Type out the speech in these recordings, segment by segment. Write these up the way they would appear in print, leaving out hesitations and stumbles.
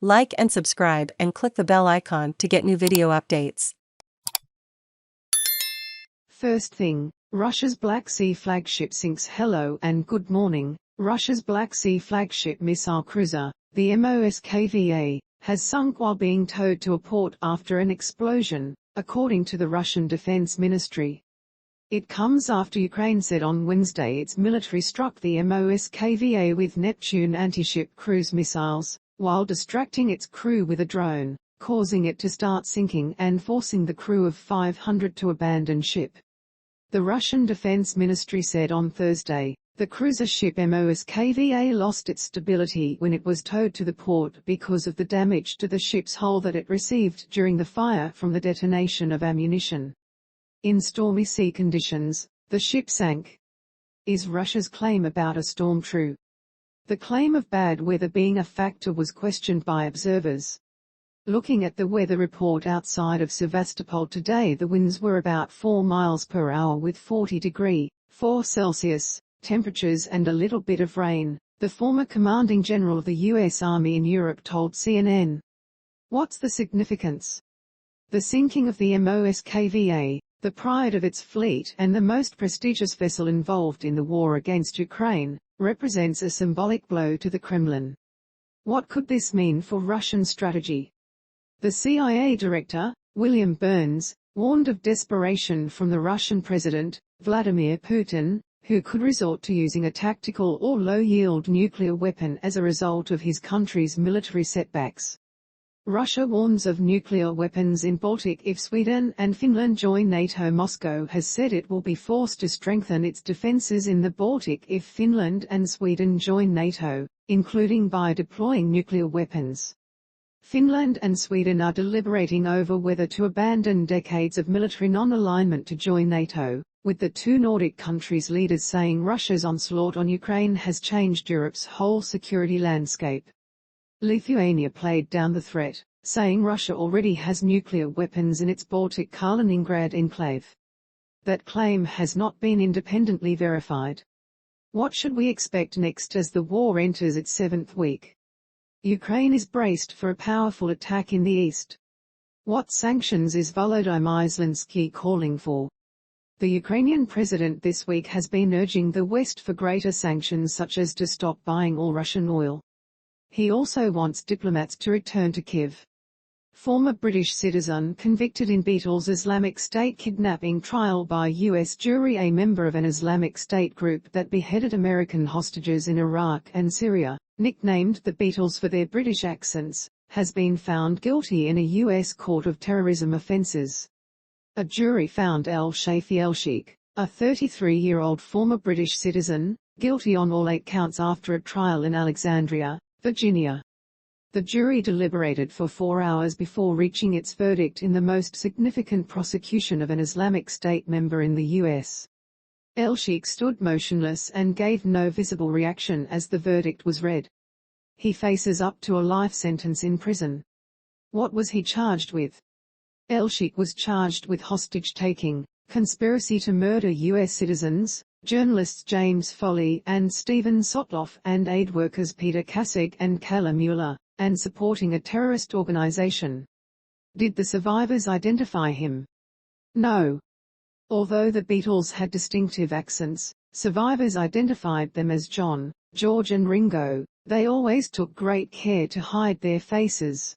Like and subscribe and click the bell icon to get new video updates. First thing, Russia's Black Sea flagship sinks. Hello and good morning. Russia's Black Sea flagship missile cruiser, the Moskva, has sunk while being towed to a port after an explosion, according to the Russian Defense Ministry. It comes after Ukraine said on Wednesday its military struck the Moskva with Neptune anti-ship cruise missiles, while distracting its crew with a drone, causing it to start sinking and forcing the crew of 500 to abandon ship. The Russian Defense Ministry said on Thursday, the cruiser ship Moskva lost its stability when it was towed to the port because of the damage to the ship's hull that it received during the fire from the detonation of ammunition. In stormy sea conditions, the ship sank. Is Russia's claim about a storm true? The claim of bad weather being a factor was questioned by observers. Looking at the weather report outside of Sevastopol today, the winds were about 4 miles per hour with 40°4°C temperatures and a little bit of rain, the former commanding general of the U.S. Army in Europe told CNN. What's the significance? The sinking of the Moskva, the pride of its fleet and the most prestigious vessel involved in the war against Ukraine, represents a symbolic blow to the Kremlin. What could this mean for Russian strategy? The CIA director, William Burns, warned of desperation from the Russian president, Vladimir Putin, who could resort to using a tactical or low-yield nuclear weapon as a result of his country's military setbacks. Russia warns of nuclear weapons in Baltic if Sweden and Finland join NATO. Moscow has said it will be forced to strengthen its defenses in the Baltic if Finland and Sweden join NATO, including by deploying nuclear weapons. Finland and Sweden are deliberating over whether to abandon decades of military non-alignment to join NATO, with the two Nordic countries' leaders saying Russia's onslaught on Ukraine has changed Europe's whole security landscape. Lithuania played down the threat, saying Russia already has nuclear weapons in its Baltic Kaliningrad enclave. That claim has not been independently verified. What should we expect next as the war enters its 7th week? Ukraine is braced for a powerful attack in the east. What sanctions is Volodymyr Zelenskiy calling for? The Ukrainian president this week has been urging the West for greater sanctions, such as to stop buying all Russian oil. He also wants diplomats to return to Kyiv. Former British citizen convicted in Beatles Islamic State kidnapping trial by U.S. jury, a member of an Islamic State group that beheaded American hostages in Iraq and Syria, nicknamed the Beatles for their British accents, has been found guilty in a U.S. court of terrorism offences. A jury found Shafee Elsheikh, a 33-year-old former British citizen, guilty on all 8 counts after a trial in Alexandria, Virginia. The jury deliberated for 4 hours before reaching its verdict in the most significant prosecution of an Islamic State member in the U.S. Elsheikh stood motionless and gave no visible reaction as the verdict was read. He faces up to a life sentence in prison. What was he charged with? Elsheikh was charged with hostage-taking, conspiracy to murder U.S. citizens, journalists James Foley and Stephen Sotloff, and aid workers Peter Kassig and Kayla Mueller, and supporting a terrorist organization. Did the survivors identify him? No. Although the Beatles had distinctive accents, survivors identified them as John, George and Ringo. They always took great care to hide their faces.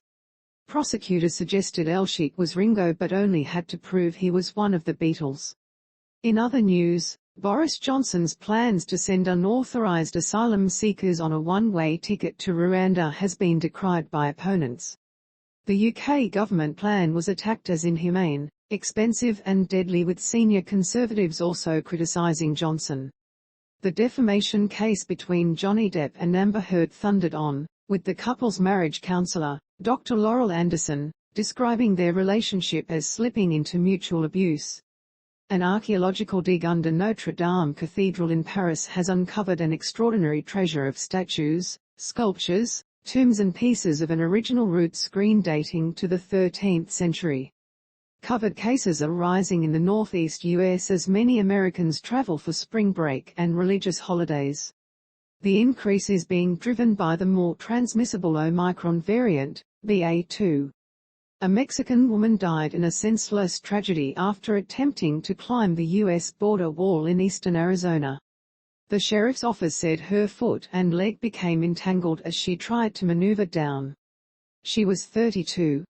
Prosecutors suggested Elsheikh was Ringo but only had to prove he was one of the Beatles. In other news, Boris Johnson's plans to send unauthorized asylum seekers on a one-way ticket to Rwanda has been decried by opponents. The UK government plan was attacked as inhumane, expensive and deadly, with senior Conservatives also criticising Johnson. The defamation case between Johnny Depp and Amber Heard thundered on, with the couple's marriage counsellor, Dr. Laurel Anderson, describing their relationship as slipping into mutual abuse. An archaeological dig under Notre Dame Cathedral in Paris has uncovered an extraordinary treasure of statues, sculptures, tombs and pieces of an original root screen dating to the 13th century. Covered cases are rising in the northeast U.S. as many Americans travel for spring break and religious holidays. The increase is being driven by the more transmissible Omicron variant, BA2. A Mexican woman died in a senseless tragedy after attempting to climb the U.S. border wall in eastern Arizona. The sheriff's office said her foot and leg became entangled as she tried to maneuver down. She was 32.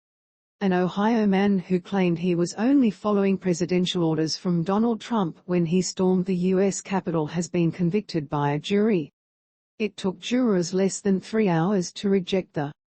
An Ohio man who claimed he was only following presidential orders from Donald Trump when he stormed the U.S. Capitol has been convicted by a jury. It took jurors less than 3 hours to reject the